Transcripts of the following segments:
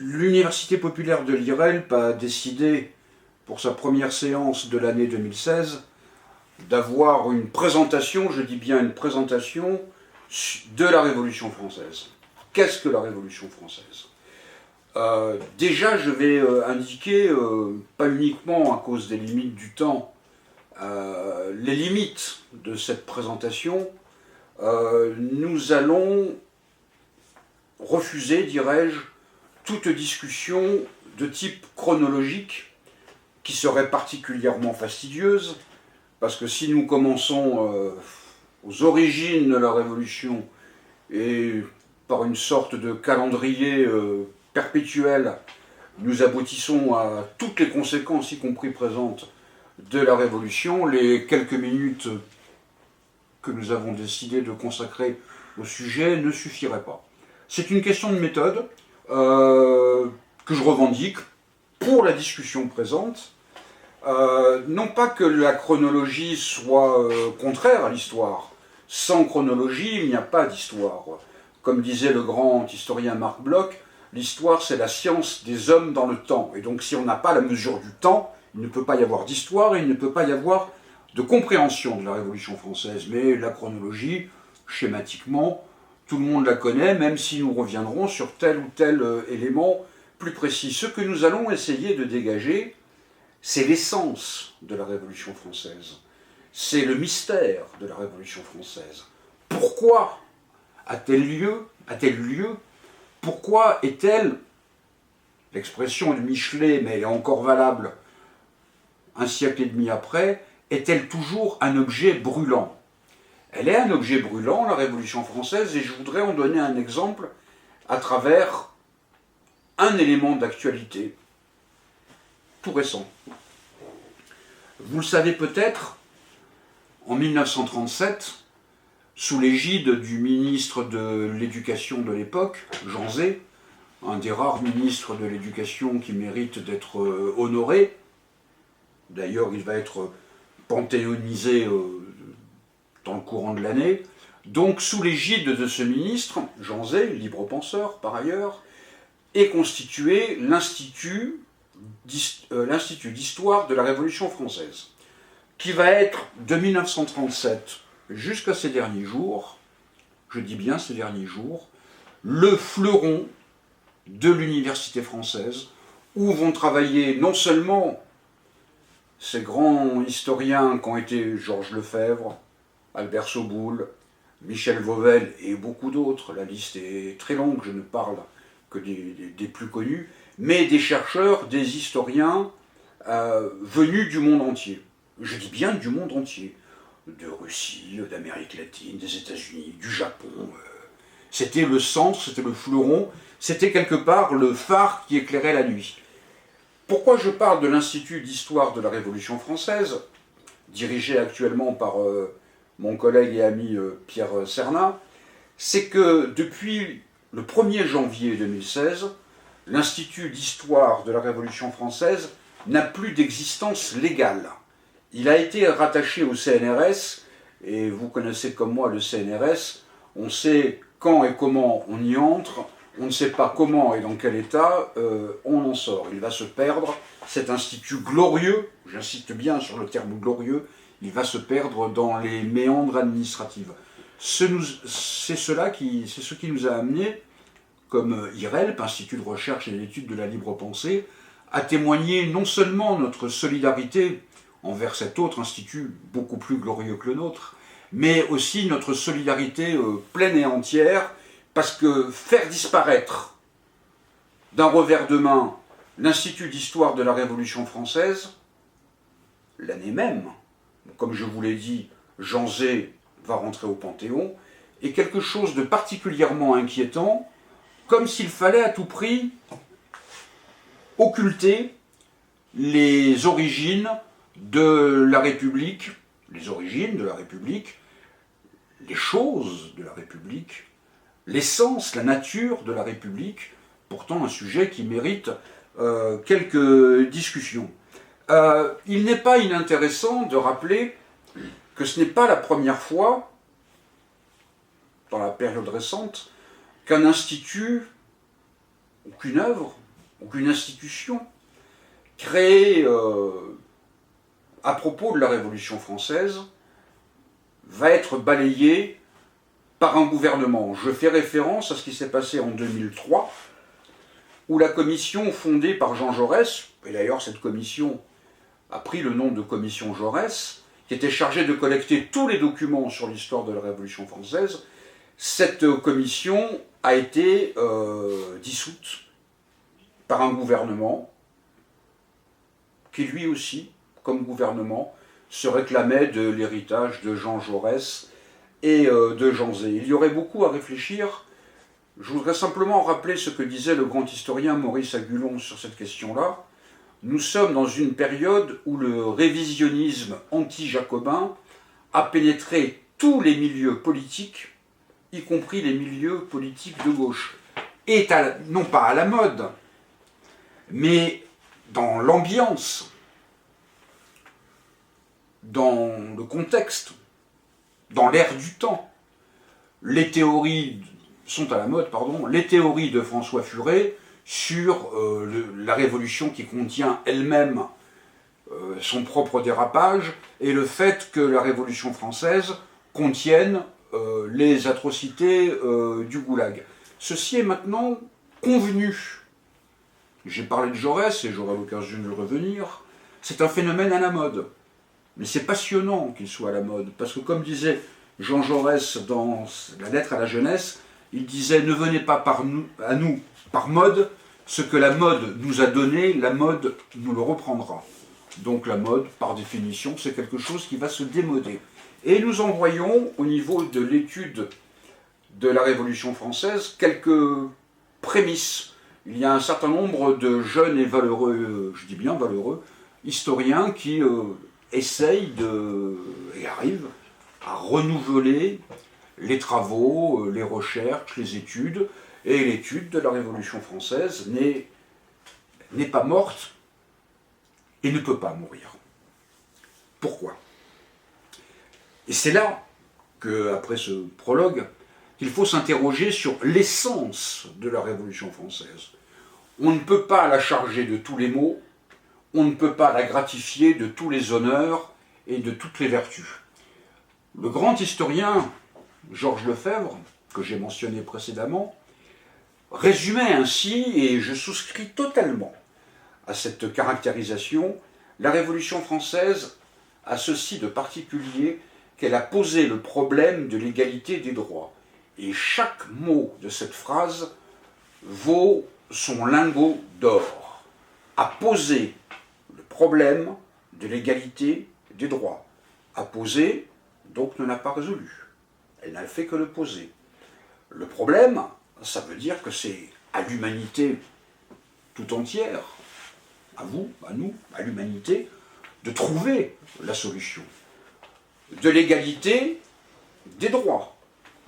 L'Université populaire de l'IRELP a décidé, pour sa première séance de l'année 2016, d'avoir une présentation, je dis bien une présentation, de la Révolution française. Qu'est-ce que la Révolution française ? Déjà, je vais indiquer, pas uniquement à cause des limites du temps, les limites de cette présentation. Nous allons refuser, dirais-je, toute discussion de type chronologique qui serait particulièrement fastidieuse, parce que si nous commençons aux origines de la Révolution et par une sorte de calendrier perpétuel, nous aboutissons à toutes les conséquences, y compris présentes, de la Révolution, les quelques minutes que nous avons décidé de consacrer au sujet ne suffiraient pas. C'est une question de méthode que je revendique pour la discussion présente. Non pas que la chronologie soit contraire à l'histoire. Sans chronologie, il n'y a pas d'histoire. Comme disait le grand historien Marc Bloch, l'histoire c'est la science des hommes dans le temps. Et donc si on n'a pas la mesure du temps, il ne peut pas y avoir d'histoire et il ne peut pas y avoir de compréhension de la Révolution française. Mais la chronologie, schématiquement, tout le monde la connaît, même si nous reviendrons sur tel ou tel élément plus précis. Ce que nous allons essayer de dégager, c'est l'essence de la Révolution française. C'est le mystère de la Révolution française. Pourquoi a-t-elle lieu? Pourquoi est-elle, l'expression de Michelet, mais elle est encore valable un siècle et demi après, est-elle toujours un objet brûlant? Elle est un objet brûlant, la Révolution française, et je voudrais en donner un exemple à travers un élément d'actualité tout récent. Vous le savez peut-être, en 1937, sous l'égide du ministre de l'Éducation de l'époque, Jean Zay, un des rares ministres de l'Éducation qui mérite d'être honoré, d'ailleurs il va être panthéonisé dans le courant de l'année, donc sous l'égide de ce ministre, Jean Zay, libre penseur par ailleurs, est constitué l'Institut d'histoire de la Révolution française, qui va être de 1937 jusqu'à ces derniers jours, je dis bien ces derniers jours, le fleuron de l'université française, où vont travailler non seulement ces grands historiens qui ont été Georges Lefebvre, Albert Soboul, Michel Vauvel et beaucoup d'autres, la liste est très longue, je ne parle que des plus connus, mais des chercheurs, des historiens venus du monde entier. Je dis bien du monde entier, de Russie, d'Amérique latine, des États-Unis, du Japon. C'était le centre, c'était le fleuron, c'était quelque part le phare qui éclairait la nuit. Pourquoi je parle de l'Institut d'histoire de la Révolution française, dirigé actuellement par mon collègue et ami Pierre Cernat, c'est que depuis le 1er janvier 2016, l'Institut d'histoire de la Révolution française n'a plus d'existence légale. Il a été rattaché au CNRS, et vous connaissez comme moi le CNRS, on sait quand et comment on y entre, on ne sait pas comment et dans quel état on en sort. Il va se perdre, cet institut glorieux, j'insiste bien sur le terme glorieux, il va se perdre dans les méandres administratifs. C'est ce qui nous a amené, comme IRELP, Institut de recherche et d'études de la libre pensée, à témoigner non seulement notre solidarité envers cet autre institut beaucoup plus glorieux que le nôtre, mais aussi notre solidarité pleine et entière, parce que faire disparaître d'un revers de main l'Institut d'histoire de la Révolution française, l'année même, comme je vous l'ai dit, Jean Zay va rentrer au Panthéon, est quelque chose de particulièrement inquiétant, comme s'il fallait à tout prix occulter les origines de la République, les choses de la République, l'essence, la nature de la République, pourtant un sujet qui mérite quelques discussions. Il n'est pas inintéressant de rappeler que ce n'est pas la première fois, dans la période récente, qu'un institut, ou qu'une œuvre, ou qu'une institution créée à propos de la Révolution française va être balayée par un gouvernement. Je fais référence à ce qui s'est passé en 2003, où la commission fondée par Jean Jaurès, et d'ailleurs cette commission a pris le nom de commission Jaurès, qui était chargée de collecter tous les documents sur l'histoire de la Révolution française, cette commission a été dissoute par un gouvernement qui lui aussi, comme gouvernement, se réclamait de l'héritage de Jean Jaurès et de Jean Zay. Il y aurait beaucoup à réfléchir. Je voudrais simplement rappeler ce que disait le grand historien Maurice Agulon sur cette question-là. Nous sommes dans une période où le révisionnisme anti-jacobin a pénétré tous les milieux politiques, y compris les milieux politiques de gauche, est non pas à la mode, mais dans l'ambiance, dans le contexte, dans l'air du temps. Les théories sont à la mode, pardon, les théories de François Furet sur la révolution qui contient elle-même son propre dérapage, et le fait que la Révolution française contienne les atrocités du goulag. Ceci est maintenant convenu. J'ai parlé de Jaurès, et j'aurai l'occasion de revenir. C'est un phénomène à la mode. Mais c'est passionnant qu'il soit à la mode, parce que comme disait Jean Jaurès dans la lettre à la jeunesse, il disait « Ne venez pas à nous par mode, ce que la mode nous a donné, la mode nous le reprendra. » Donc la mode, par définition, c'est quelque chose qui va se démoder. Et nous en voyons, au niveau de l'étude de la Révolution française, quelques prémices. Il y a un certain nombre de jeunes et valeureux, je dis bien valeureux, historiens qui essayent et arrivent à renouveler les travaux, les recherches, les études, et l'étude de la Révolution française n'est pas morte et ne peut pas mourir. Pourquoi? Et c'est là que, après ce prologue, qu'il faut s'interroger sur l'essence de la Révolution française. On ne peut pas la charger de tous les maux, on ne peut pas la gratifier de tous les honneurs et de toutes les vertus. Le grand historien Georges Lefebvre, que j'ai mentionné précédemment, résumait ainsi, et je souscris totalement à cette caractérisation, la Révolution française a ceci de particulier qu'elle a posé le problème de l'égalité des droits. Et chaque mot de cette phrase vaut son lingot d'or. A posé le problème de l'égalité des droits. A posé, donc ne l'a pas résolu. Elle n'a fait que le poser. Le problème, ça veut dire que c'est à l'humanité tout entière, à vous, à nous, à l'humanité, de trouver la solution. De l'égalité des droits.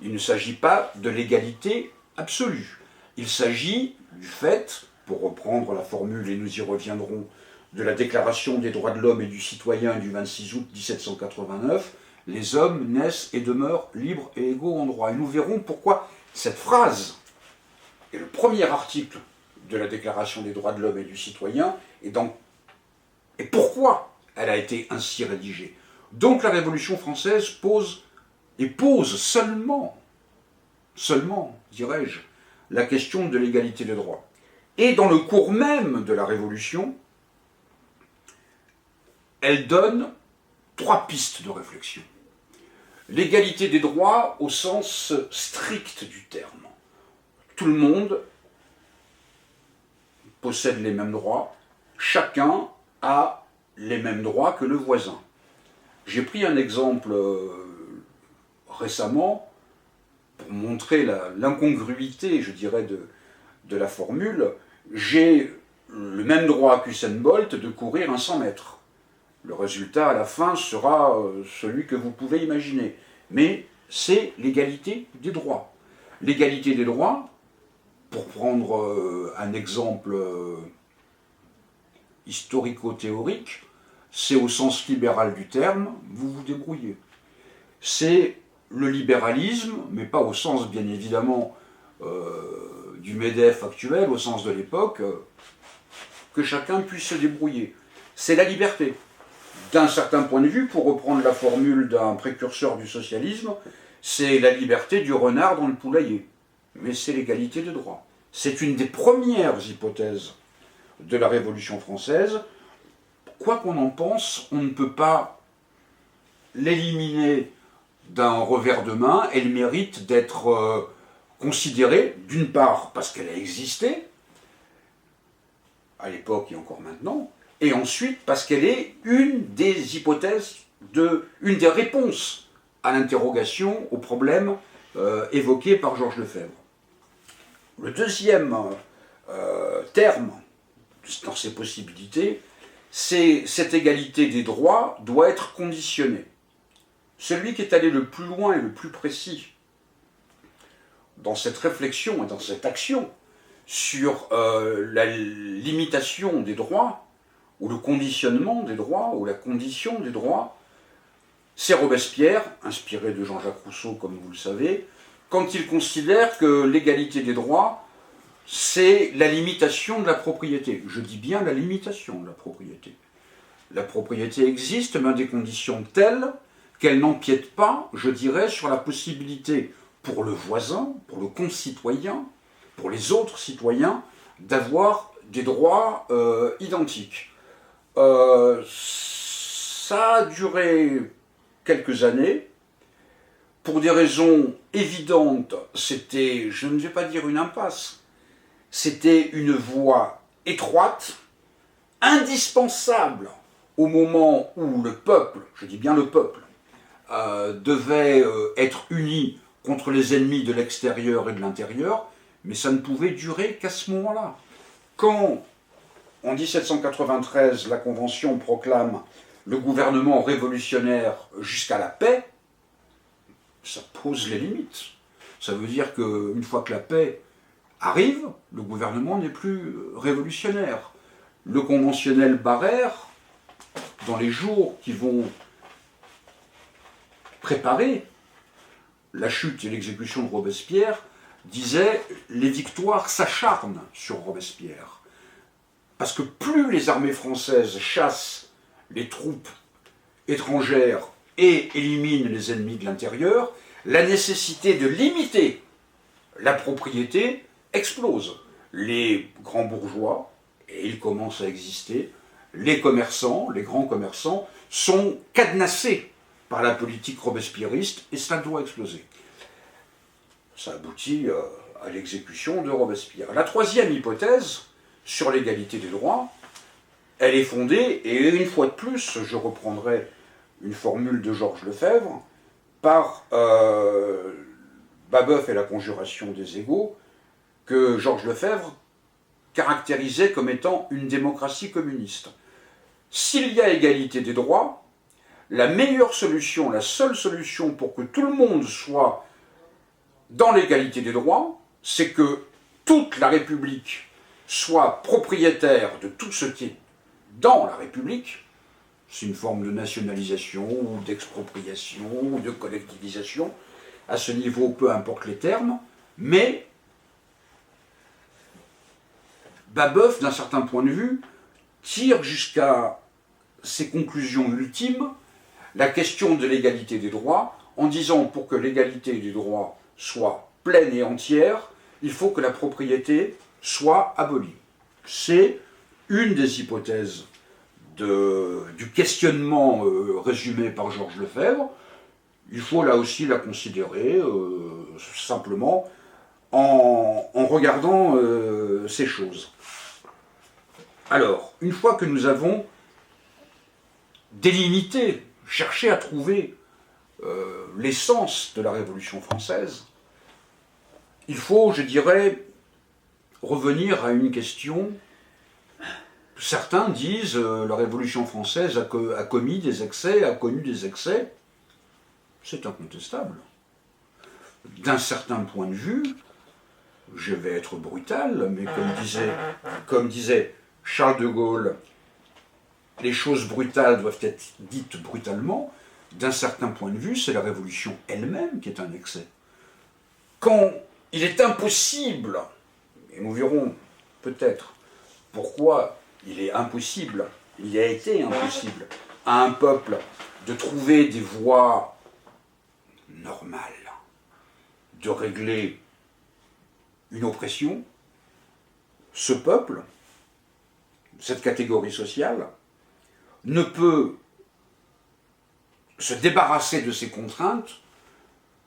Il ne s'agit pas de l'égalité absolue. Il s'agit du fait, pour reprendre la formule, et nous y reviendrons, de la Déclaration des droits de l'homme et du citoyen du 26 août 1789, les hommes naissent et demeurent libres et égaux en droit. Et nous verrons pourquoi cette phrase est le premier article de la Déclaration des droits de l'homme et du citoyen, et pourquoi elle a été ainsi rédigée. Donc la Révolution française pose seulement, dirais-je, la question de l'égalité des droits. Et dans le cours même de la Révolution, elle donne 3 pistes de réflexion. L'égalité des droits au sens strict du terme. Tout le monde possède les mêmes droits, chacun a les mêmes droits que le voisin. J'ai pris un exemple récemment pour montrer l'incongruité, je dirais, de la formule. J'ai le même droit qu'Usain Bolt de courir un 100 mètres. Le résultat à la fin sera celui que vous pouvez imaginer. Mais c'est l'égalité des droits. L'égalité des droits, pour prendre un exemple historico-théorique, c'est au sens libéral du terme, vous vous débrouillez. C'est le libéralisme, mais pas au sens bien évidemment du MEDEF actuel, au sens de l'époque, que chacun puisse se débrouiller. C'est la liberté. D'un certain point de vue, pour reprendre la formule d'un précurseur du socialisme, c'est la liberté du renard dans le poulailler. Mais c'est l'égalité de droit. C'est une des premières hypothèses de la Révolution française. Quoi qu'on en pense, on ne peut pas l'éliminer d'un revers de main. Elle mérite d'être considérée, d'une part parce qu'elle a existé, à l'époque et encore maintenant, et ensuite parce qu'elle est une des hypothèses, une des réponses à l'interrogation, au problème évoqué par Georges Lefebvre. Le deuxième terme dans ces possibilités, c'est cette égalité des droits doit être conditionnée. Celui qui est allé le plus loin et le plus précis dans cette réflexion et dans cette action sur la limitation des droits, ou le conditionnement des droits, ou la condition des droits, c'est Robespierre, inspiré de Jean-Jacques Rousseau, comme vous le savez, quand il considère que l'égalité des droits, c'est la limitation de la propriété. Je dis bien la limitation de la propriété. La propriété existe, mais à des conditions telles qu'elle n'empiète pas, je dirais, sur la possibilité pour le voisin, pour le concitoyen, pour les autres citoyens, d'avoir des droits identiques. Ça a duré quelques années. Pour des raisons évidentes, c'était, je ne vais pas dire une impasse, c'était une voie étroite, indispensable au moment où le peuple, je dis bien le peuple, devait être uni contre les ennemis de l'extérieur et de l'intérieur, mais ça ne pouvait durer qu'à ce moment-là. Quand, en 1793, la Convention proclame le gouvernement révolutionnaire jusqu'à la paix, ça pose les limites. Ça veut dire qu'une fois que la paix arrive, le gouvernement n'est plus révolutionnaire. Le conventionnel Barère, dans les jours qui vont préparer la chute et l'exécution de Robespierre, disait « les victoires s'acharnent sur Robespierre ». Parce que plus les armées françaises chassent les troupes étrangères et éliminent les ennemis de l'intérieur, la nécessité de limiter la propriété explose. Les grands bourgeois, et ils commencent à exister, les commerçants, les grands commerçants, sont cadenassés par la politique robespierriste et cela doit exploser. Ça aboutit à l'exécution de Robespierre. La troisième hypothèse, sur l'égalité des droits, elle est fondée, et une fois de plus, je reprendrai une formule de Georges Lefebvre, par Babeuf et la conjuration des égaux, que Georges Lefebvre caractérisait comme étant une démocratie communiste. S'il y a égalité des droits, la meilleure solution, la seule solution pour que tout le monde soit dans l'égalité des droits, c'est que toute la République soit propriétaire de tout ce qui est dans la République. C'est une forme de nationalisation, ou d'expropriation, ou de collectivisation. À ce niveau, peu importe les termes, mais Babeuf, d'un certain point de vue, tire jusqu'à ses conclusions ultimes la question de l'égalité des droits, en disant pour que l'égalité des droits soit pleine et entière, il faut que la propriété soit abolie. C'est une des hypothèses du questionnement résumé par Georges Lefebvre. Il faut là aussi la considérer simplement en regardant ces choses. Alors, une fois que nous avons délimité, cherché à trouver l'essence de la Révolution française, il faut, je dirais, revenir à une question. Certains disent la Révolution française a commis des excès, a connu des excès. C'est incontestable. D'un certain point de vue, je vais être brutal, mais comme disait Charles de Gaulle, les choses brutales doivent être dites brutalement. D'un certain point de vue, c'est la Révolution elle-même qui est un excès. Quand il est impossible, et nous verrons peut-être pourquoi il est impossible, il a été impossible à un peuple de trouver des voies normales de régler une oppression. Ce peuple, cette catégorie sociale, ne peut se débarrasser de ces contraintes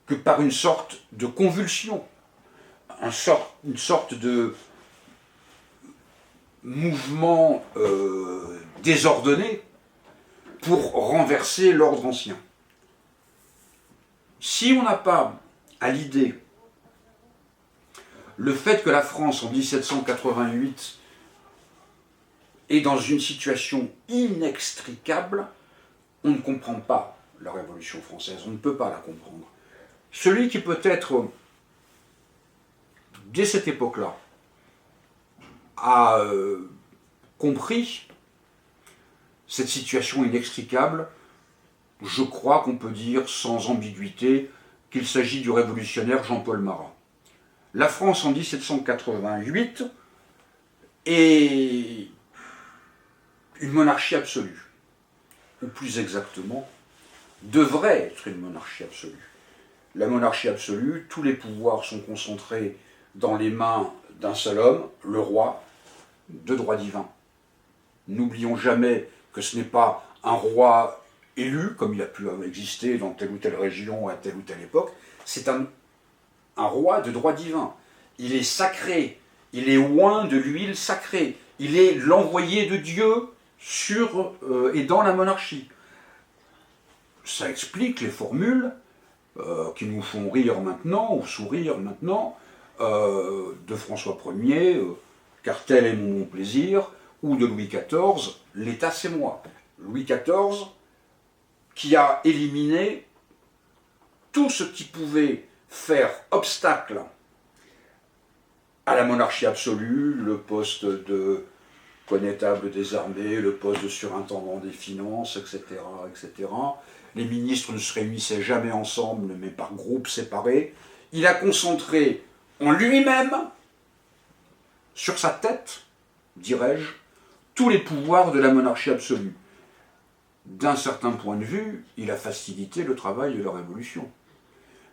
que par une sorte de convulsion, une sorte de mouvement désordonné pour renverser l'ordre ancien. Si on n'a pas à l'idée le fait que la France en 1788 est dans une situation inextricable, on ne comprend pas la Révolution française, on ne peut pas la comprendre. Celui qui peut-être, dès cette époque-là, a compris cette situation inextricable, je crois qu'on peut dire sans ambiguïté qu'il s'agit du révolutionnaire Jean-Paul Marat. La France en 1788 est une monarchie absolue, ou plus exactement, devrait être une monarchie absolue. La monarchie absolue, tous les pouvoirs sont concentrés dans les mains d'un seul homme, le roi, de droit divin. N'oublions jamais que ce n'est pas un roi élu, comme il a pu exister dans telle ou telle région à telle ou telle époque, c'est un roi de droit divin. Il est sacré, il est oint de l'huile sacrée, il est l'envoyé de Dieu sur et dans la monarchie. Ça explique les formules qui nous font rire maintenant, ou sourire maintenant, de François Ier, car tel est mon plaisir, ou de Louis XIV, l'État c'est moi. Louis XIV, qui a éliminé tout ce qui pouvait faire obstacle à la monarchie absolue, le poste de connétable des armées, le poste de surintendant des finances, etc., etc. Les ministres ne se réunissaient jamais ensemble, mais par groupes séparés. Il a concentré en lui-même, sur sa tête, dirais-je, tous les pouvoirs de la monarchie absolue. D'un certain point de vue, il a facilité le travail de la Révolution.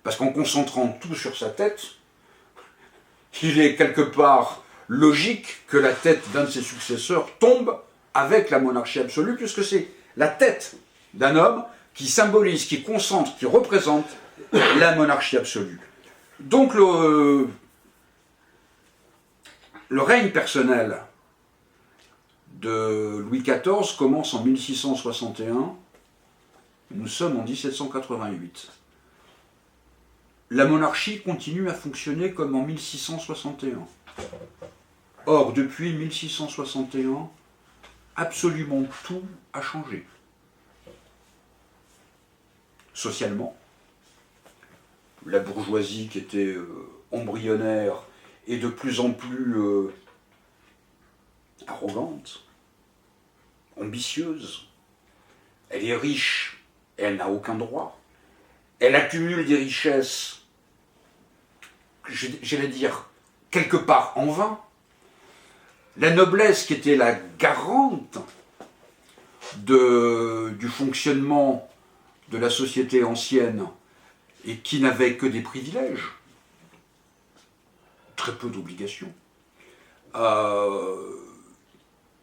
Parce qu'en concentrant tout sur sa tête, il est quelque part logique que la tête d'un de ses successeurs tombe avec la monarchie absolue, puisque c'est la tête d'un homme qui symbolise, qui concentre, qui représente la monarchie absolue. Donc le règne personnel de Louis XIV commence en 1661, nous sommes en 1788. La monarchie continue à fonctionner comme en 1661. Or, depuis 1661, absolument tout a changé. Socialement, la bourgeoisie qui était embryonnaire est de plus en plus arrogante, ambitieuse. Elle est riche et elle n'a aucun droit. Elle accumule des richesses, j'allais dire, quelque part en vain. La noblesse qui était la garante du fonctionnement de la société ancienne et qui n'avait que des privilèges, très peu d'obligations,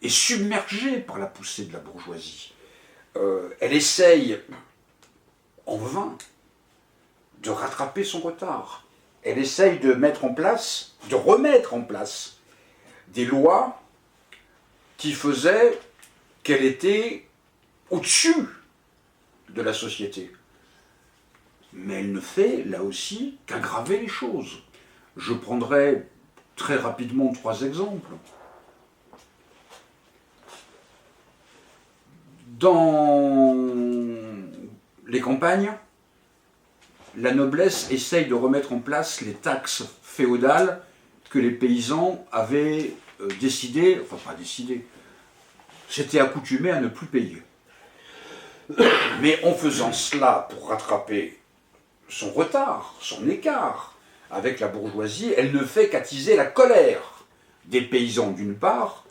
est submergée par la poussée de la bourgeoisie. Elle essaye, en vain, de rattraper son retard. Elle essaye de remettre en place des lois qui faisaient qu'elle était au-dessus de la société. Mais elle ne fait, là aussi, qu'aggraver les choses. Je prendrai très rapidement 3 exemples. Dans les campagnes, la noblesse essaye de remettre en place les taxes féodales que les paysans avaient décidé, enfin pas décidé, s'étaient accoutumés à ne plus payer. Mais en faisant cela pour rattraper son retard, son écart avec la bourgeoisie, elle ne fait qu'attiser la colère des paysans d'une part,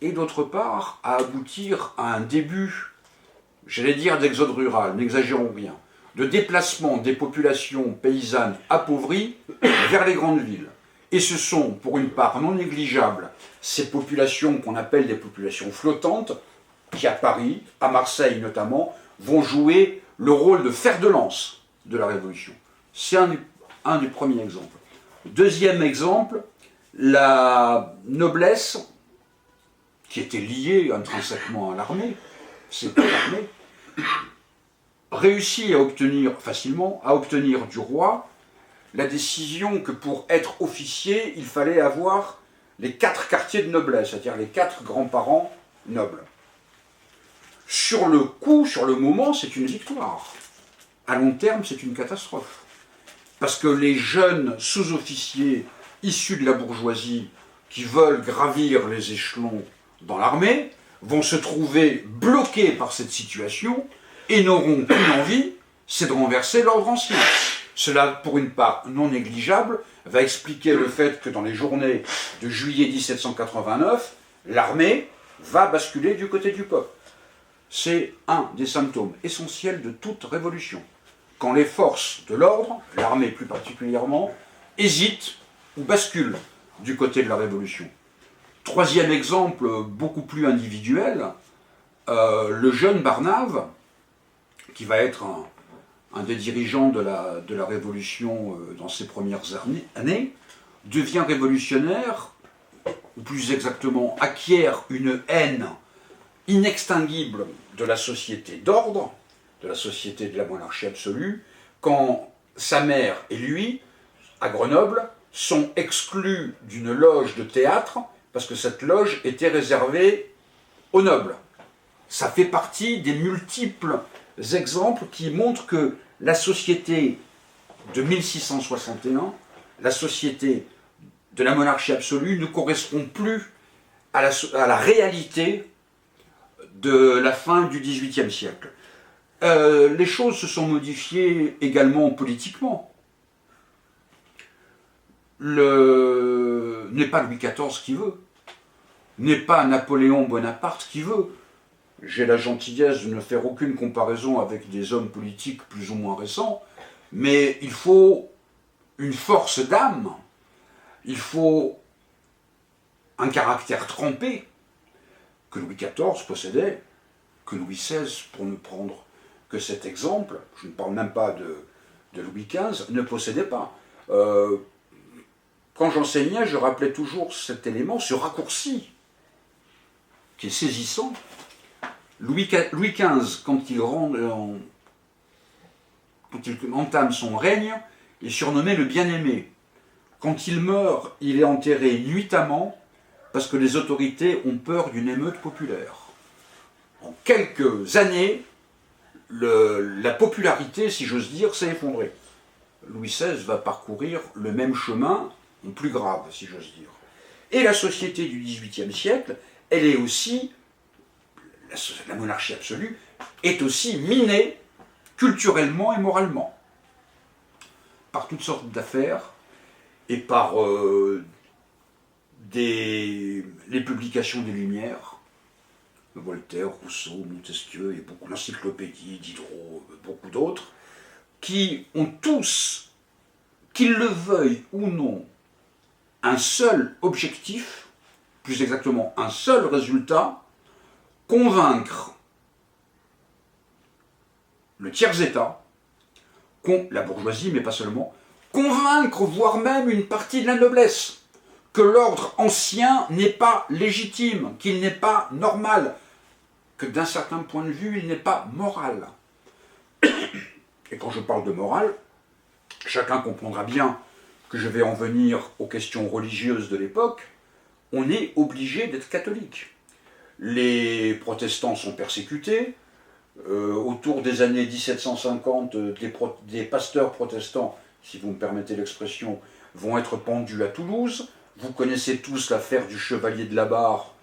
et d'autre part à aboutir à un début, j'allais dire d'exode rural, n'exagérons rien, de déplacement des populations paysannes appauvries vers les grandes villes. Et ce sont, pour une part non négligeable, ces populations qu'on appelle des populations flottantes, qui à Paris, à Marseille notamment, vont jouer le rôle de fer de lance de la Révolution. C'est un des premiers exemples. Deuxième exemple, la noblesse, qui était liée intrinsèquement à l'armée, c'est l'armée, réussit à obtenir facilement, à obtenir du roi la décision que pour être officier, il fallait avoir les 4 quartiers de noblesse, c'est-à-dire les 4 grands-parents nobles. Sur le coup, sur le moment, c'est une victoire. À long terme, c'est une catastrophe. Parce que les jeunes sous-officiers issus de la bourgeoisie qui veulent gravir les échelons dans l'armée vont se trouver bloqués par cette situation et n'auront qu'une envie, c'est de renverser l'ordre ancien. Cela, pour une part non négligeable, va expliquer le fait que dans les journées de juillet 1789, l'armée va basculer du côté du peuple. C'est un des symptômes essentiels de toute révolution. Quand les forces de l'ordre, l'armée plus particulièrement, hésitent ou basculent du côté de la révolution. Troisième exemple, beaucoup plus individuel, le jeune Barnave, qui va être un des dirigeants de la Révolution dans ses premières années, devient révolutionnaire, ou plus exactement acquiert une haine inextinguible de la société d'ordre, de la société de la monarchie absolue, quand sa mère et lui, à Grenoble, sont exclus d'une loge de théâtre, parce que cette loge était réservée aux nobles. Ça fait partie des multiples exemples qui montrent que la société de 1661, la société de la monarchie absolue, ne correspond plus à la réalité de la fin du XVIIIe siècle. Les choses se sont modifiées également politiquement. N'est pas Louis XIV qui veut, n'est pas Napoléon Bonaparte qui veut. J'ai la gentillesse de ne faire aucune comparaison avec des hommes politiques plus ou moins récents, mais il faut une force d'âme, il faut un caractère trempé que Louis XIV possédait, que Louis XVI, pour ne prendre que cet exemple, je ne parle même pas de Louis XV, ne possédait pas. Quand j'enseignais, je rappelais toujours cet élément, ce raccourci, qui est saisissant. Louis XV, quand il entame son règne, est surnommé le bien-aimé. Quand il meurt, il est enterré nuitamment parce que les autorités ont peur d'une émeute populaire. En quelques années, la popularité, si j'ose dire, s'est effondrée. Louis XVI va parcourir le même chemin, en plus grave, si j'ose dire. Et la société du XVIIIe siècle, elle est aussi, la monarchie absolue, est aussi minée culturellement et moralement, par toutes sortes d'affaires, et par les publications des Lumières, Voltaire, Rousseau, Montesquieu, et beaucoup l'encyclopédie, Diderot, beaucoup d'autres, qui ont tous, qu'ils le veuillent ou non, un seul objectif, plus exactement un seul résultat, convaincre le tiers-État, la bourgeoisie, mais pas seulement, convaincre, voire même une partie de la noblesse, que l'ordre ancien n'est pas légitime, qu'il n'est pas normal, que d'un certain point de vue, il n'est pas moral. Et quand je parle de morale, chacun comprendra bien que je vais en venir aux questions religieuses de l'époque. On est obligé d'être catholique. Les protestants sont persécutés. Autour des années 1750, des pasteurs protestants, si vous me permettez l'expression, vont être pendus à Toulouse. Vous connaissez tous l'affaire du chevalier de la Barre,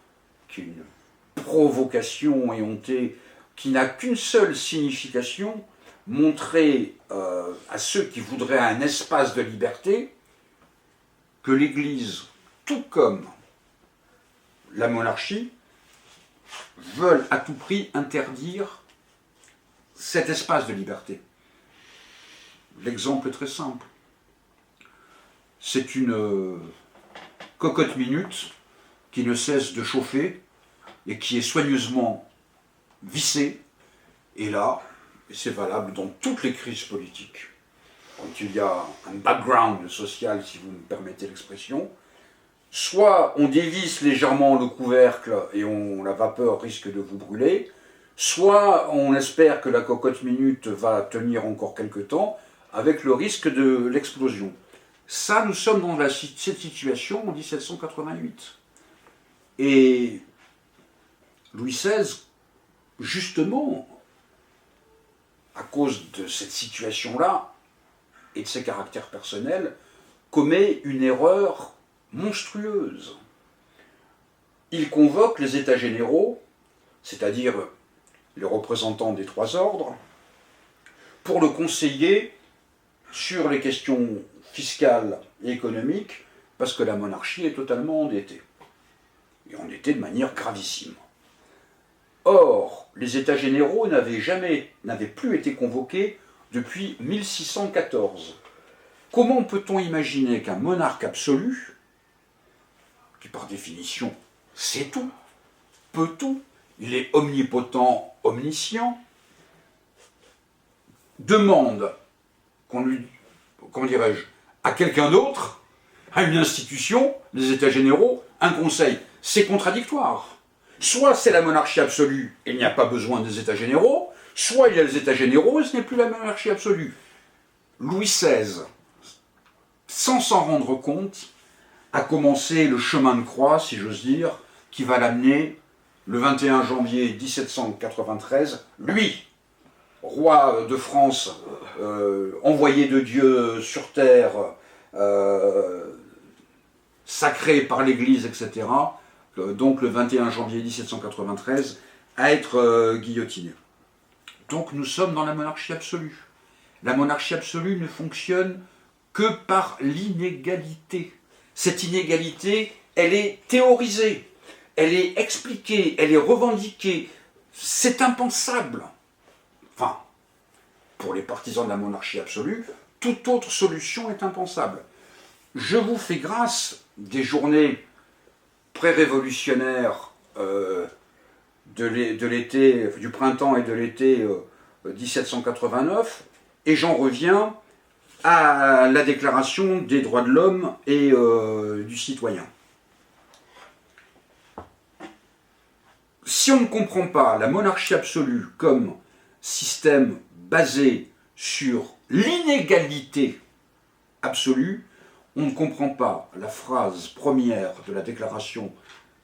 qui est une provocation éhontée, qui n'a qu'une seule signification, montrer à ceux qui voudraient un espace de liberté que l'Église, tout comme la monarchie, veulent à tout prix interdire cet espace de liberté. L'exemple est très simple. C'est une cocotte minute qui ne cesse de chauffer et qui est soigneusement vissée. Et là, c'est valable dans toutes les crises politiques. Quand il y a un background social, si vous me permettez l'expression, soit on dévisse légèrement le couvercle et la vapeur risque de vous brûler, soit on espère que la cocotte minute va tenir encore quelque temps avec le risque de l'explosion. Ça, nous sommes dans cette situation en 1788. Et Louis XVI, justement, à cause de cette situation-là et de ses caractères personnels, commet une erreur monstrueuse. Il convoque les États généraux, c'est-à-dire les représentants des trois ordres, pour le conseiller sur les questions fiscales et économiques, parce que la monarchie est totalement endettée. Et endettée de manière gravissime. Or, les États généraux n'avaient plus été convoqués depuis 1614. Comment peut-on imaginer qu'un monarque absolu, qui par définition sait tout, peut tout, il est omnipotent, omniscient, demande qu'on lui, comment dirais-je, à quelqu'un d'autre, à une institution, les États généraux, un conseil? C'est contradictoire. Soit c'est la monarchie absolue et il n'y a pas besoin des États généraux, soit il y a les États généraux et ce n'est plus la monarchie absolue. Louis XVI, sans s'en rendre compte, a commencé le chemin de croix, si j'ose dire, qui va l'amener le 21 janvier 1793, lui, roi de France, envoyé de Dieu sur terre, sacré par l'Église, etc., donc le 21 janvier 1793, à être guillotiné. Donc nous sommes dans la monarchie absolue. La monarchie absolue ne fonctionne que par l'inégalité. Cette inégalité, elle est théorisée, elle est expliquée, elle est revendiquée. C'est impensable. Enfin, pour les partisans de la monarchie absolue, toute autre solution est impensable. Je vous fais grâce des journées pré-révolutionnaires de l'été, du printemps et de l'été 1789, et j'en reviens à la déclaration des droits de l'homme et du citoyen. Si on ne comprend pas la monarchie absolue comme système basé sur l'inégalité absolue, on ne comprend pas la phrase première de la Déclaration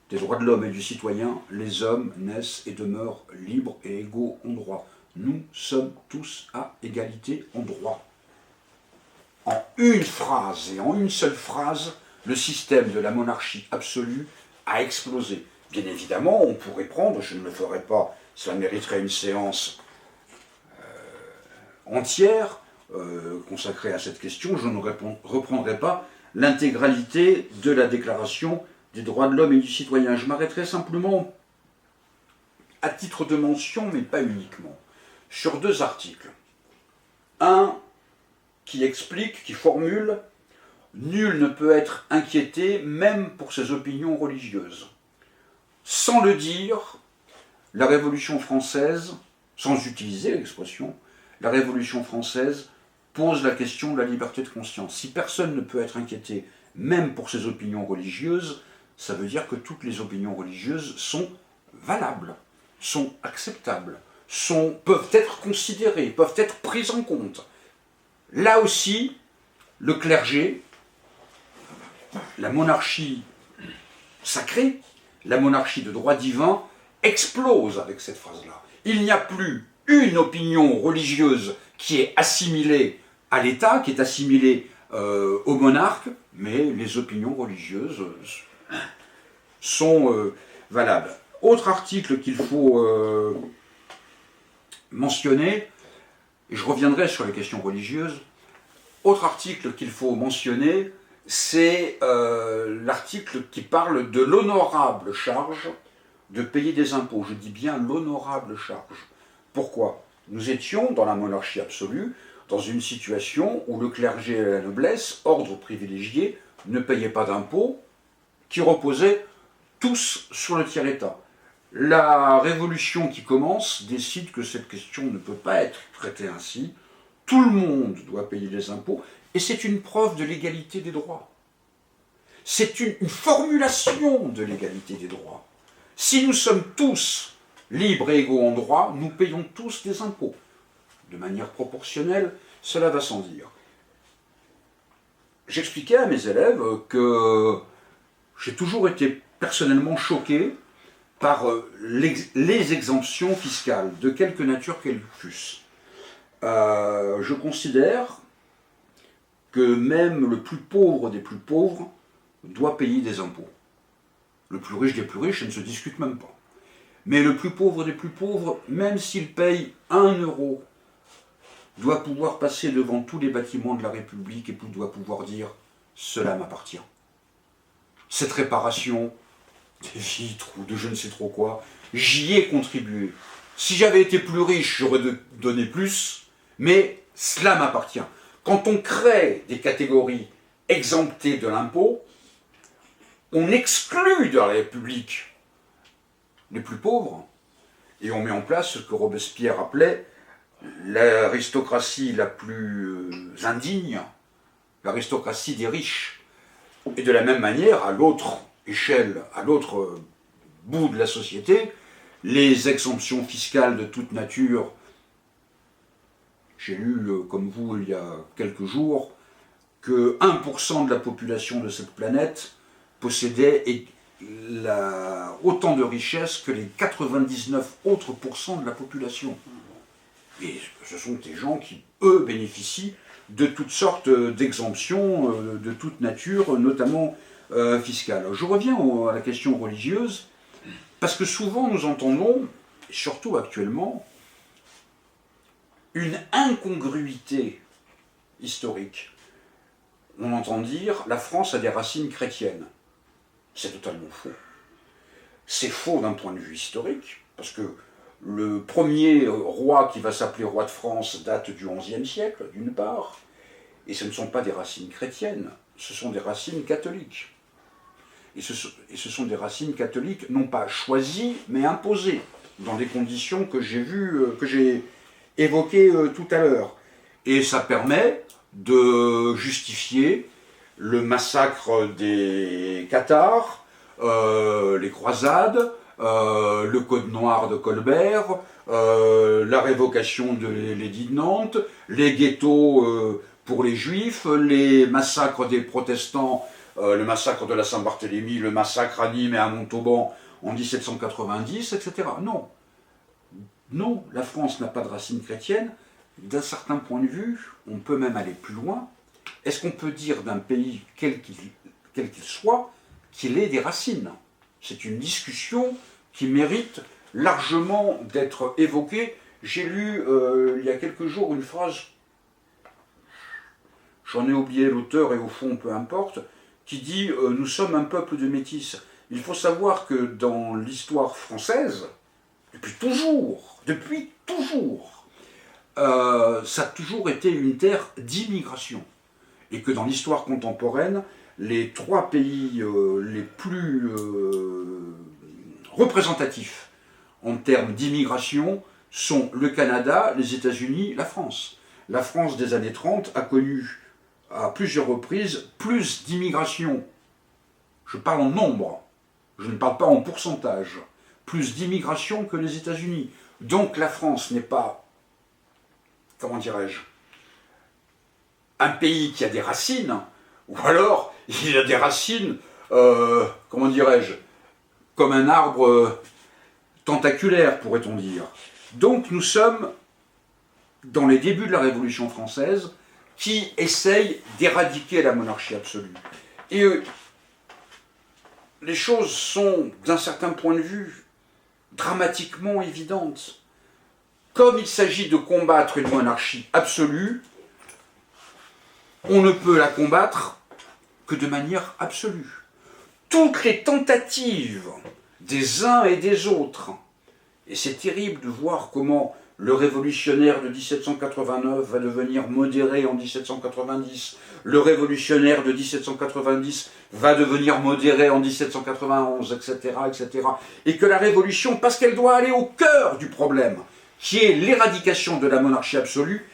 des droits de l'homme et du citoyen: les hommes naissent et demeurent libres et égaux en droit. Nous sommes tous à égalité en droit. En une phrase et en une seule phrase, le système de la monarchie absolue a explosé. Bien évidemment, on pourrait prendre, je ne le ferai pas, cela mériterait une séance entière, consacrée à cette question, je ne reprendrai pas l'intégralité de la Déclaration des droits de l'homme et du citoyen. Je m'arrêterai simplement, à titre de mention, mais pas uniquement, sur deux articles. Un qui explique, qui formule « Nul ne peut être inquiété, même pour ses opinions religieuses ». Sans le dire, la Révolution française, sans utiliser l'expression, la Révolution française pose la question de la liberté de conscience. Si personne ne peut être inquiété, même pour ses opinions religieuses, ça veut dire que toutes les opinions religieuses sont valables, sont acceptables, peuvent être considérées, peuvent être prises en compte. Là aussi, le clergé, la monarchie sacrée, la monarchie de droit divin, explose avec cette phrase-là. Il n'y a plus une opinion religieuse qui est assimilée à l'État, qui est assimilée au monarque, mais les opinions religieuses sont valables. Autre article qu'il faut mentionner, et je reviendrai sur les questions religieuses, autre article qu'il faut mentionner, c'est l'article qui parle de l'honorable charge de payer des impôts. Je dis bien l'honorable charge. Pourquoi? Nous étions, dans la monarchie absolue, dans une situation où le clergé et la noblesse, ordre privilégié, ne payaient pas d'impôts, qui reposaient tous sur le tiers-État. La révolution qui commence décide que cette question ne peut pas être traitée ainsi. Tout le monde doit payer des impôts, et c'est une preuve de l'égalité des droits. C'est une formulation de l'égalité des droits. Si nous sommes tous libres et égaux en droit, nous payons tous des impôts. De manière proportionnelle, cela va sans dire. J'expliquais à mes élèves que j'ai toujours été personnellement choqué par les exemptions fiscales, de quelque nature qu'elles fussent. Je considère que même le plus pauvre des plus pauvres doit payer des impôts. Le plus riche des plus riches, ça ne se discute même pas. Mais le plus pauvre des plus pauvres, même s'il paye 1 euro, doit pouvoir passer devant tous les bâtiments de la République et doit pouvoir dire « cela m'appartient ». Cette réparation des vitres ou de je ne sais trop quoi, j'y ai contribué. Si j'avais été plus riche, j'aurais donné plus, mais cela m'appartient. Quand on crée des catégories exemptées de l'impôt, on exclut de la République les plus pauvres, et on met en place ce que Robespierre appelait l'aristocratie la plus indigne, l'aristocratie des riches. Et de la même manière, à l'autre échelle, à l'autre bout de la société, les exemptions fiscales de toute nature. J'ai lu, comme vous, il y a quelques jours, que 1% de la population de cette planète possédait autant de richesses que les 99 autres pourcents de la population. Et ce sont des gens qui, eux, bénéficient de toutes sortes d'exemptions de toute nature, notamment fiscales. Je reviens à la question religieuse, parce que souvent nous entendons, surtout actuellement, une incongruité historique. On entend dire « la France a des racines chrétiennes ». C'est totalement faux. C'est faux d'un point de vue historique, parce que le premier roi qui va s'appeler roi de France date du XIe siècle, d'une part, et ce ne sont pas des racines chrétiennes, ce sont des racines catholiques. Et ce sont des racines catholiques non pas choisies, mais imposées, dans des conditions que j'ai évoquées tout à l'heure. Et ça permet de justifier le massacre des Cathares, les croisades, le Code noir de Colbert, la révocation de l'édit de Nantes, les ghettos pour les juifs, les massacres des protestants, le massacre de la Saint-Barthélemy, le massacre à Nîmes et à Montauban en 1790, etc. Non. Non, la France n'a pas de racines chrétiennes. D'un certain point de vue, on peut même aller plus loin. Est-ce qu'on peut dire d'un pays, quel qu'il soit, qu'il ait des racines? C'est une discussion qui mérite largement d'être évoquée. J'ai lu il y a quelques jours une phrase, j'en ai oublié l'auteur et au fond peu importe, qui dit « Nous sommes un peuple de métis ». Il faut savoir que dans l'histoire française, depuis toujours, ça a toujours été une terre d'immigration. Et que dans l'histoire contemporaine, les 3 pays les plus représentatifs en termes d'immigration sont le Canada, les États-Unis, la France. La France des années 30 a connu à plusieurs reprises plus d'immigration. Je parle en nombre, je ne parle pas en pourcentage. Plus d'immigration que les États-Unis. Donc la France n'est pas, comment dirais-je, un pays qui a des racines, ou alors il a des racines, comment dirais-je, comme un arbre tentaculaire, pourrait-on dire. Donc nous sommes dans les débuts de la Révolution française qui essayent d'éradiquer la monarchie absolue. Et les choses sont, d'un certain point de vue, dramatiquement évidentes. Comme il s'agit de combattre une monarchie absolue, on ne peut la combattre que de manière absolue. Toutes les tentatives des uns et des autres. Et c'est terrible de voir comment le révolutionnaire de 1789 va devenir modéré en 1790, le révolutionnaire de 1790 va devenir modéré en 1791, etc., etc. Et que la révolution, parce qu'elle doit aller au cœur du problème, qui est l'éradication de la monarchie absolue,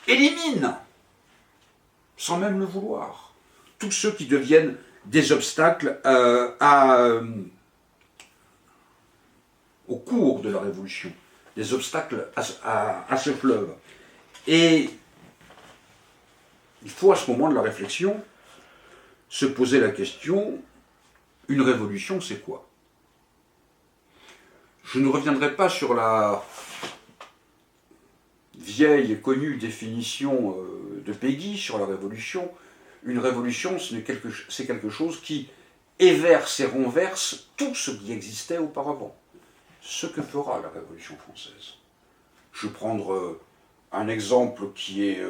élimine, sans même le vouloir, tous ceux qui deviennent des obstacles au cours de la révolution, des obstacles à ce fleuve. Et il faut à ce moment de la réflexion se poser la question, une révolution c'est quoi? Je ne reviendrai pas sur la vieille et connue définition de Péguy sur la révolution. Une révolution, c'est quelque chose qui éverse et renverse tout ce qui existait auparavant. Ce que fera la Révolution française. Je vais prendre un exemple qui est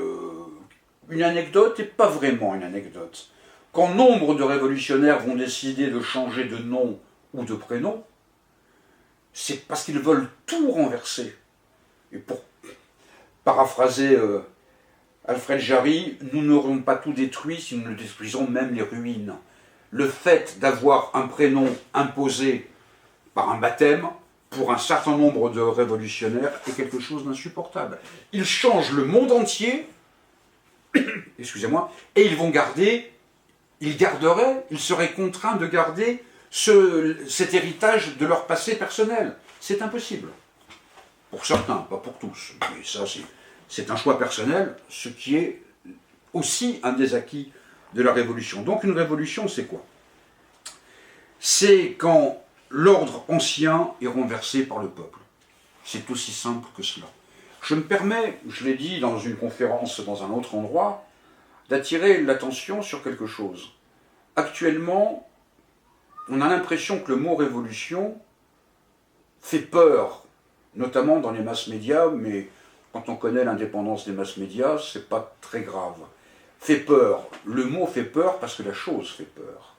une anecdote et pas vraiment une anecdote. Quand nombre de révolutionnaires vont décider de changer de nom ou de prénom, c'est parce qu'ils veulent tout renverser. Et pour paraphraser Alfred Jarry, nous n'aurons pas tout détruit si nous ne détruisons même les ruines. Le fait d'avoir un prénom imposé par un baptême, pour un certain nombre de révolutionnaires, est quelque chose d'insupportable. Ils changent le monde entier, excusez-moi, et ils seraient contraints de garder cet héritage de leur passé personnel. C'est impossible. Pour certains, pas pour tous. Mais ça, c'est un choix personnel, ce qui est aussi un des acquis de la Révolution. Donc une révolution, c'est quoi? C'est quand l'ordre ancien est renversé par le peuple. C'est aussi simple que cela. Je me permets, je l'ai dit dans une conférence dans un autre endroit, d'attirer l'attention sur quelque chose. Actuellement, on a l'impression que le mot révolution fait peur, notamment dans les masses médias, mais quand on connaît l'indépendance des masses médias, c'est pas très grave. Fait peur. Le mot fait peur parce que la chose fait peur.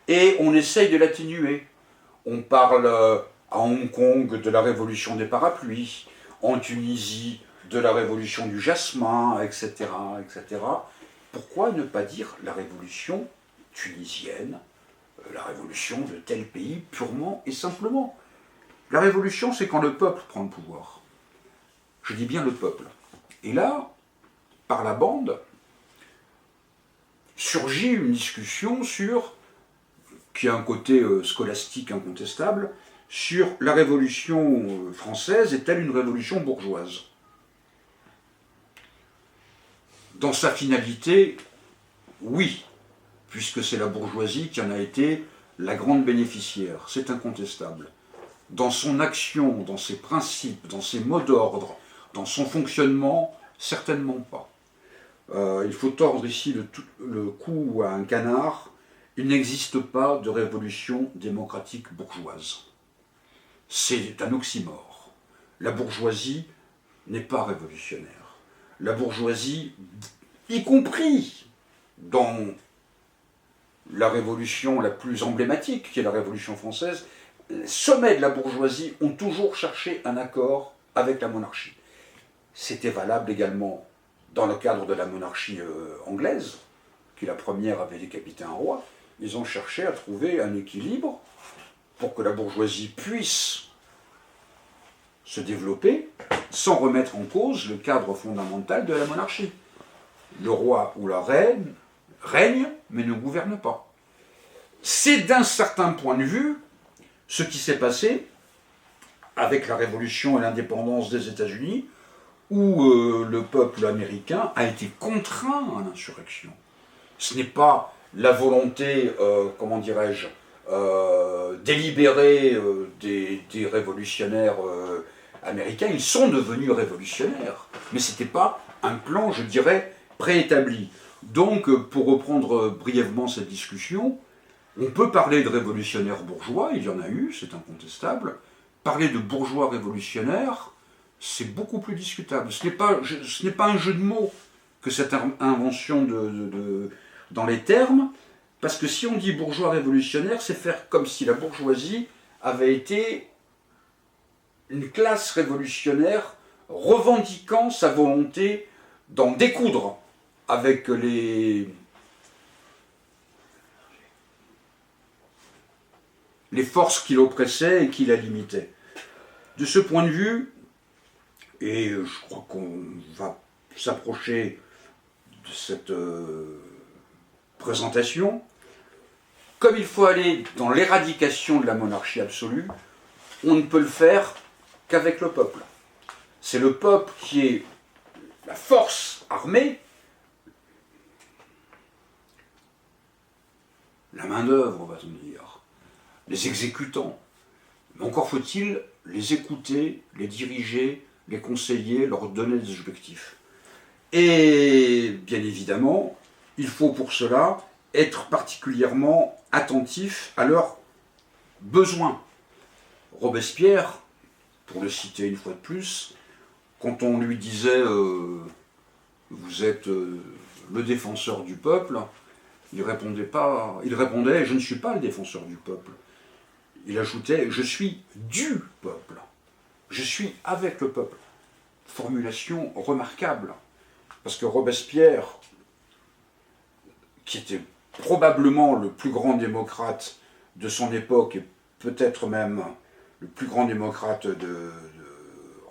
Et on essaye de l'atténuer. On parle à Hong Kong de la révolution des parapluies, en Tunisie de la révolution du jasmin, etc., etc. Pourquoi ne pas dire la révolution tunisienne, la révolution de tel pays, purement et simplement? La révolution, c'est quand le peuple prend le pouvoir. Je dis bien le peuple. Et là, par la bande, surgit une discussion qui a un côté scolastique incontestable, sur la Révolution française est-elle une révolution bourgeoise? Dans sa finalité, oui, puisque c'est la bourgeoisie qui en a été la grande bénéficiaire, c'est incontestable. Dans son action, dans ses principes, dans ses mots d'ordre, dans son fonctionnement, certainement pas. Il faut tordre ici le cou à un canard. Il n'existe pas de révolution démocratique bourgeoise. C'est un oxymore. La bourgeoisie n'est pas révolutionnaire. La bourgeoisie, y compris dans la révolution la plus emblématique, qui est la Révolution française, les sommets de la bourgeoisie ont toujours cherché un accord avec la monarchie. C'était valable également dans le cadre de la monarchie anglaise, qui la première avait décapité un roi. Ils ont cherché à trouver un équilibre pour que la bourgeoisie puisse se développer sans remettre en cause le cadre fondamental de la monarchie. Le roi ou la reine règne, mais ne gouverne pas. C'est d'un certain point de vue ce qui s'est passé avec la Révolution et l'indépendance des États-Unis, où le peuple américain a été contraint à l'insurrection. Ce n'est pas la volonté, comment dirais-je, délibérée des révolutionnaires américains. Ils sont devenus révolutionnaires, mais ce n'était pas un plan, je dirais, préétabli. Donc, pour reprendre brièvement cette discussion, on peut parler de révolutionnaires bourgeois, il y en a eu, c'est incontestable. Parler de bourgeois révolutionnaires, c'est beaucoup plus discutable. Ce n'est pas un jeu de mots que cette invention dans les termes, parce que si on dit bourgeois révolutionnaire, c'est faire comme si la bourgeoisie avait été une classe révolutionnaire revendiquant sa volonté d'en découdre avec les forces qui l'oppressaient et qui la limitaient. De ce point de vue, et je crois qu'on va s'approcher de cette présentation, comme il faut aller dans l'éradication de la monarchie absolue, on ne peut le faire qu'avec le peuple. C'est le peuple qui est la force armée, la main-d'œuvre, va-t-on dire, les exécutants. Mais encore faut-il les écouter, les diriger, les conseiller, leur donner des objectifs. Et bien évidemment, il faut pour cela être particulièrement attentif à leurs besoins. Robespierre, pour le citer une fois de plus, quand on lui disait vous êtes le défenseur du peuple, il répondait je ne suis pas le défenseur du peuple. Il ajoutait je suis du peuple, je suis avec le peuple. Formulation remarquable, parce que Robespierre, qui était probablement le plus grand démocrate de son époque, et peut-être même le plus grand démocrate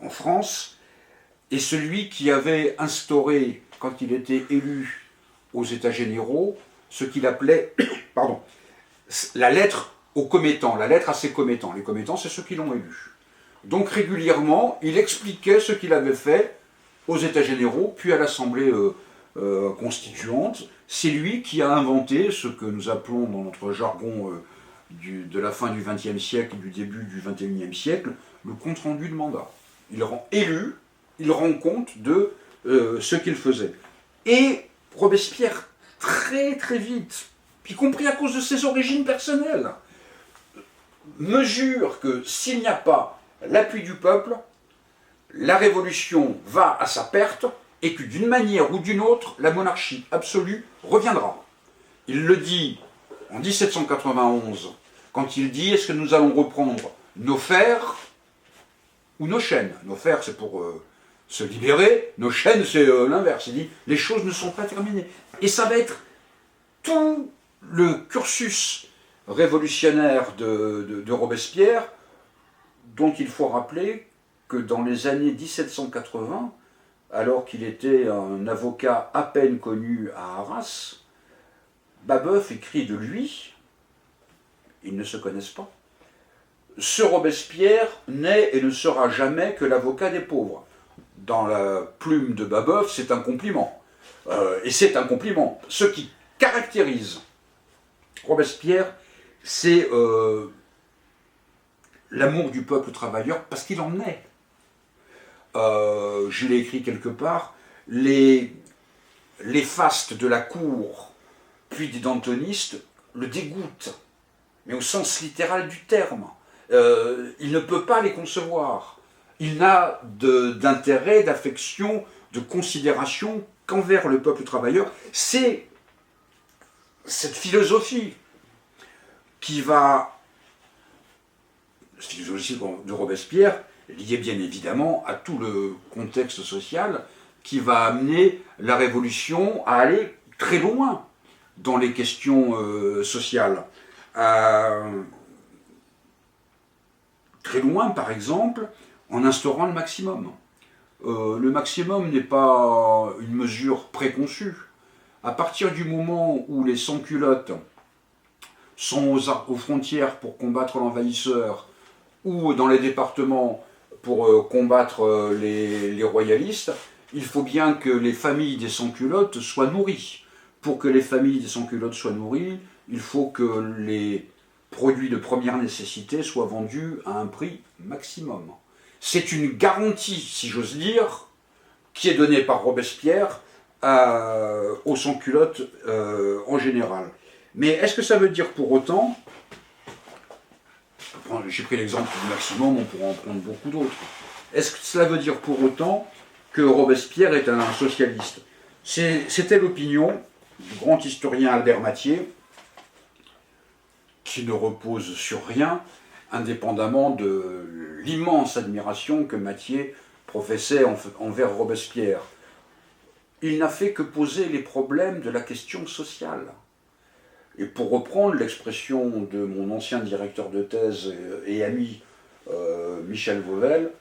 en France, est celui qui avait instauré, quand il était élu aux États généraux, ce qu'il appelait la lettre aux commettants, la lettre à ses commettants. Les commettants, c'est ceux qui l'ont élu. Donc régulièrement, il expliquait ce qu'il avait fait aux États généraux, puis à l'Assemblée constituante. C'est lui qui a inventé ce que nous appelons dans notre jargon de la fin du XXe siècle et du début du XXIe siècle, le compte-rendu de mandat. Il rend élu, il rend compte de ce qu'il faisait. Et Robespierre, très très vite, y compris à cause de ses origines personnelles, mesure que s'il n'y a pas l'appui du peuple, la révolution va à sa perte et que d'une manière ou d'une autre, la monarchie absolue reviendra. Il le dit en 1791, quand il dit est-ce que nous allons reprendre nos fers ou nos chaînes. Nos fers, c'est pour se libérer, nos chaînes, c'est l'inverse. Il dit les choses ne sont pas terminées. Et ça va être tout le cursus révolutionnaire de Robespierre, dont il faut rappeler que dans les années 1780, alors qu'il était un avocat à peine connu à Arras, Babeuf écrit de lui, ils ne se connaissent pas, ce Robespierre n'est et ne sera jamais que l'avocat des pauvres. Dans la plume de Babeuf, c'est un compliment. Et c'est un compliment. Ce qui caractérise Robespierre, c'est l'amour du peuple travailleur, parce qu'il en est. Je l'ai écrit quelque part, les fastes de la cour, puis des dantonistes, le dégoûtent, mais au sens littéral du terme. Il ne peut pas les concevoir. Il n'a d'intérêt, d'affection, de considération qu'envers le peuple travailleur. C'est cette philosophie qui va, cette philosophie de Robespierre, liée bien évidemment à tout le contexte social, qui va amener la Révolution à aller très loin dans les questions sociales. Très loin, par exemple, en instaurant le maximum. Le maximum n'est pas une mesure préconçue. À partir du moment où les sans-culottes sont aux frontières pour combattre l'envahisseur, ou dans les départements pour combattre les royalistes, il faut bien que les familles des sans-culottes soient nourries. Pour que les familles des sans-culottes soient nourries, il faut que les produits de première nécessité soient vendus à un prix maximum. C'est une garantie, si j'ose dire, qui est donnée par Robespierre aux sans-culottes en général. Mais est-ce que ça veut dire pour autant, j'ai pris l'exemple du maximum, on pourra en prendre beaucoup d'autres, est-ce que cela veut dire pour autant que Robespierre est un socialiste? C'était l'opinion du grand historien Albert Mathiez, qui ne repose sur rien, indépendamment de l'immense admiration que Mathieu professait envers Robespierre. Il n'a fait que poser les problèmes de la question sociale. Et pour reprendre l'expression de mon ancien directeur de thèse et ami Michel Vauvel,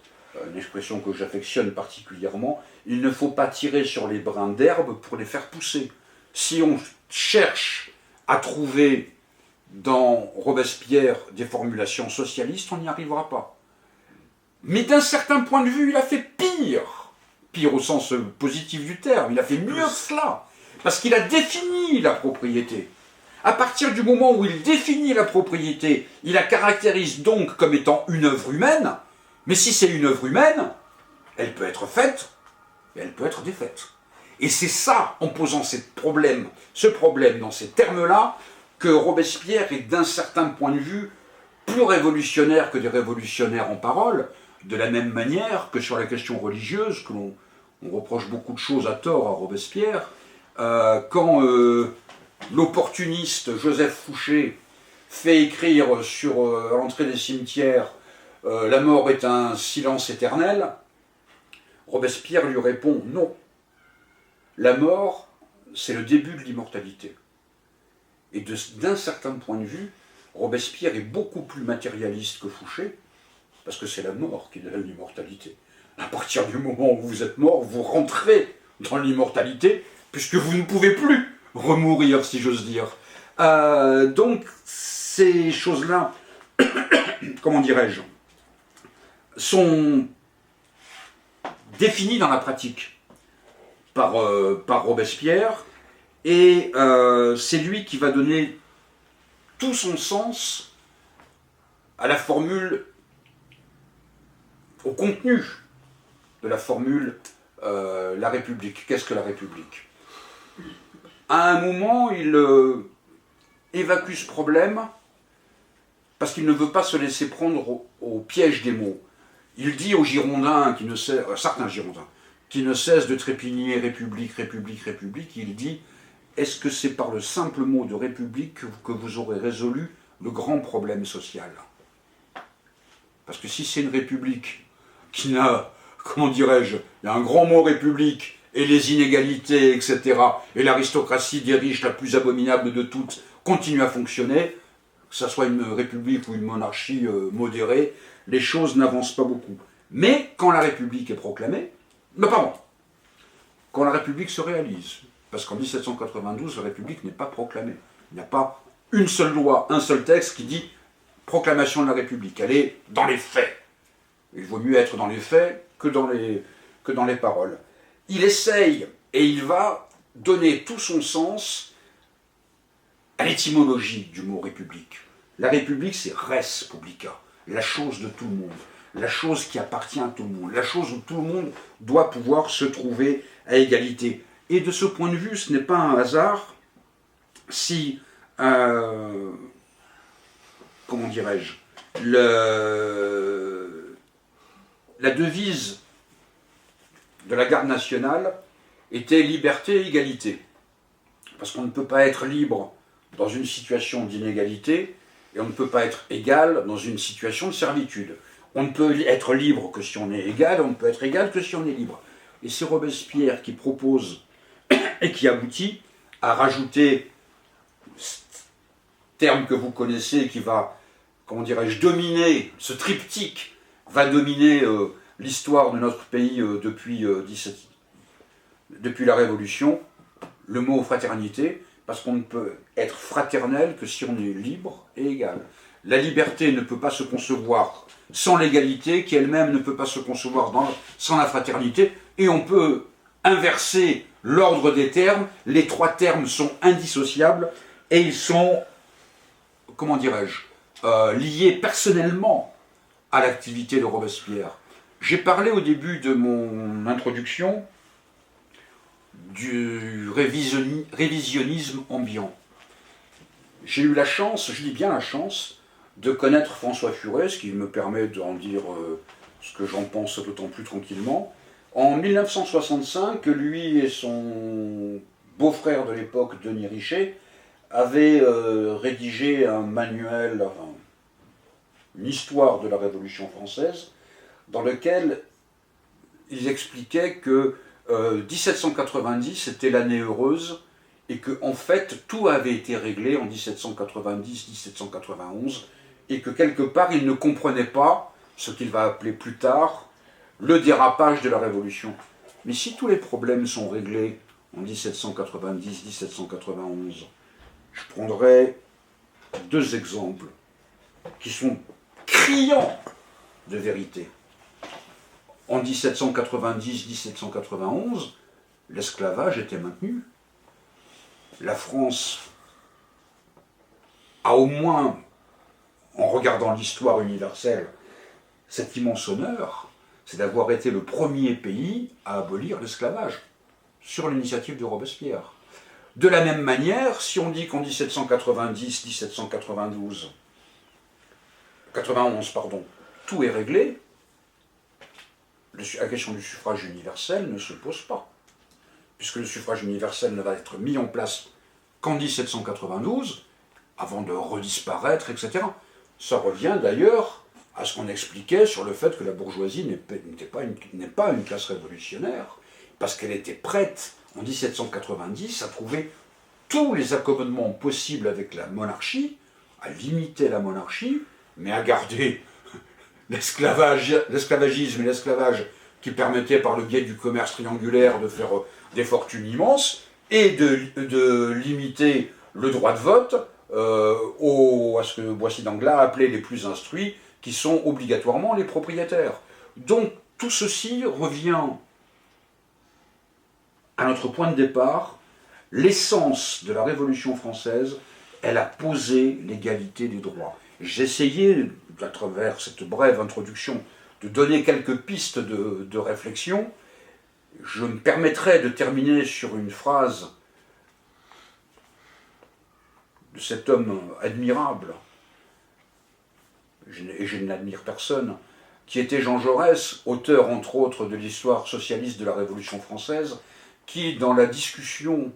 une expression que j'affectionne particulièrement, il ne faut pas tirer sur les brins d'herbe pour les faire pousser. Si on cherche à trouver dans Robespierre des formulations socialistes, on n'y arrivera pas. Mais d'un certain point de vue, il a fait pire. Pire au sens positif du terme, il a fait mieux que cela. Parce qu'il a défini la propriété. À partir du moment où il définit la propriété, il la caractérise donc comme étant une œuvre humaine, mais si c'est une œuvre humaine, elle peut être faite et elle peut être défaite. Et c'est ça, en posant ce problème dans ces termes-là, que Robespierre est d'un certain point de vue plus révolutionnaire que des révolutionnaires en parole, de la même manière que sur la question religieuse, que l'on reproche beaucoup de choses à tort à Robespierre, quand l'opportuniste Joseph Fouché fait écrire à l'entrée des cimetières « La mort est un silence éternel », Robespierre lui répond « Non, la mort, c'est le début de l'immortalité ». Et d'un certain point de vue, Robespierre est beaucoup plus matérialiste que Fouché, parce que c'est la mort qui donne l'immortalité. À partir du moment où vous êtes mort, vous rentrez dans l'immortalité, puisque vous ne pouvez plus remourir, si j'ose dire. Donc, ces choses-là, comment dirais-je, sont définies dans la pratique par Robespierre, et c'est lui qui va donner tout son sens à la formule, au contenu de la formule la République. Qu'est-ce que la République? À un moment, il évacue ce problème parce qu'il ne veut pas se laisser prendre au piège des mots. Il dit aux Girondins, certains Girondins, qui ne cessent de trépigner République, République, République, il dit « Est-ce que c'est par le simple mot de République que vous aurez résolu le grand problème social ?» Parce que si c'est une République qui n'a, comment dirais-je, il y a un grand mot République, et les inégalités, etc., et l'aristocratie des riches, la plus abominable de toutes, continue à fonctionner, que ce soit une république ou une monarchie modérée, les choses n'avancent pas beaucoup. Mais quand la République est proclamée, quand la République se réalise, parce qu'en 1792, la République n'est pas proclamée. Il n'y a pas une seule loi, un seul texte qui dit proclamation de la République. Elle est dans les faits. Il vaut mieux être dans les faits que dans les paroles. Il essaye et il va donner tout son sens à l'étymologie du mot République. La République, c'est res publica, la chose de tout le monde, la chose qui appartient à tout le monde, la chose où tout le monde doit pouvoir se trouver à égalité. Et de ce point de vue, ce n'est pas un hasard si, comment dirais-je, la devise de la garde nationale était liberté et égalité. Parce qu'on ne peut pas être libre dans une situation d'inégalité et on ne peut pas être égal dans une situation de servitude. On ne peut être libre que si on est égal, on ne peut être égal que si on est libre. Et c'est Robespierre qui propose et qui aboutit à rajouter ce terme que vous connaissez qui va, comment dirais-je, dominer, ce triptyque va dominer l'histoire de notre pays depuis la Révolution, le mot fraternité, parce qu'on ne peut être fraternel que si on est libre et égal. La liberté ne peut pas se concevoir sans l'égalité, qui elle-même ne peut pas se concevoir sans la fraternité, et on peut inverser l'ordre des termes, les trois termes sont indissociables, et ils sont, comment dirais-je, liés personnellement à l'activité de Robespierre. J'ai parlé au début de mon introduction du révisionnisme ambiant. J'ai eu la chance, je dis bien la chance, de connaître François Furet, ce qui me permet d'en dire ce que j'en pense d'autant plus tranquillement. En 1965, lui et son beau-frère de l'époque, Denis Richet, avaient rédigé un manuel, une histoire de la Révolution française, dans lequel ils expliquaient que 1790 était l'année heureuse, et que en fait tout avait été réglé en 1790-1791, et que quelque part il ne comprenait pas ce qu'il va appeler plus tard le dérapage de la Révolution. Mais si tous les problèmes sont réglés en 1790-1791, je prendrai deux exemples qui sont criants de vérité. En 1790-1791, l'esclavage était maintenu. La France a au moins, en regardant l'histoire universelle, cet immense honneur, c'est d'avoir été le premier pays à abolir l'esclavage, sur l'initiative de Robespierre. De la même manière, si on dit qu'en 1790-1792, 91, pardon, tout est réglé, la question du suffrage universel ne se pose pas, puisque le suffrage universel ne va être mis en place qu'en 1792, avant de redisparaître, etc. Ça revient d'ailleurs à ce qu'on expliquait sur le fait que la bourgeoisie n'est pas une classe révolutionnaire, parce qu'elle était prête, en 1790, à trouver tous les accommodements possibles avec la monarchie, à limiter la monarchie, mais à garder l'esclavagisme et l'esclavage qui permettait par le biais du commerce triangulaire de faire des fortunes immenses, et de limiter le droit de vote à ce que Boissy d'Anglas appelait les plus instruits, qui sont obligatoirement les propriétaires. Donc tout ceci revient à notre point de départ. L'essence de la Révolution française, elle a posé l'égalité des droits. J'ai essayé, à travers cette brève introduction, de donner quelques pistes de réflexion. Je me permettrai de terminer sur une phrase de cet homme admirable, et je n'admire personne, qui était Jean Jaurès, auteur entre autres de l'histoire socialiste de la Révolution française, qui, dans la discussion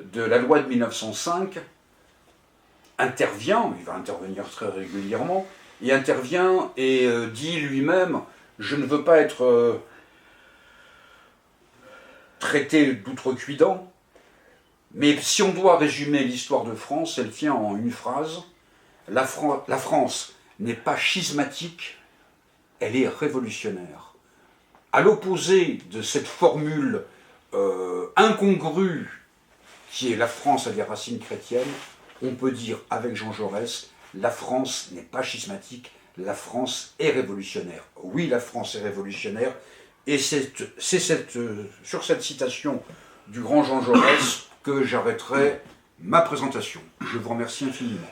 de la loi de 1905, intervient, il va intervenir très régulièrement, il intervient et dit lui-même « Je ne veux pas être traité d'outrecuidant, mais si on doit résumer l'histoire de France, elle tient en une phrase. La France n'est pas schismatique, elle est révolutionnaire. » À l'opposé de cette formule incongrue qui est la France a des racines chrétiennes, on peut dire avec Jean Jaurès, la France n'est pas schismatique, la France est révolutionnaire. Oui, la France est révolutionnaire, et c'est sur cette citation du grand Jean Jaurès que j'arrêterai ma présentation. Je vous remercie infiniment.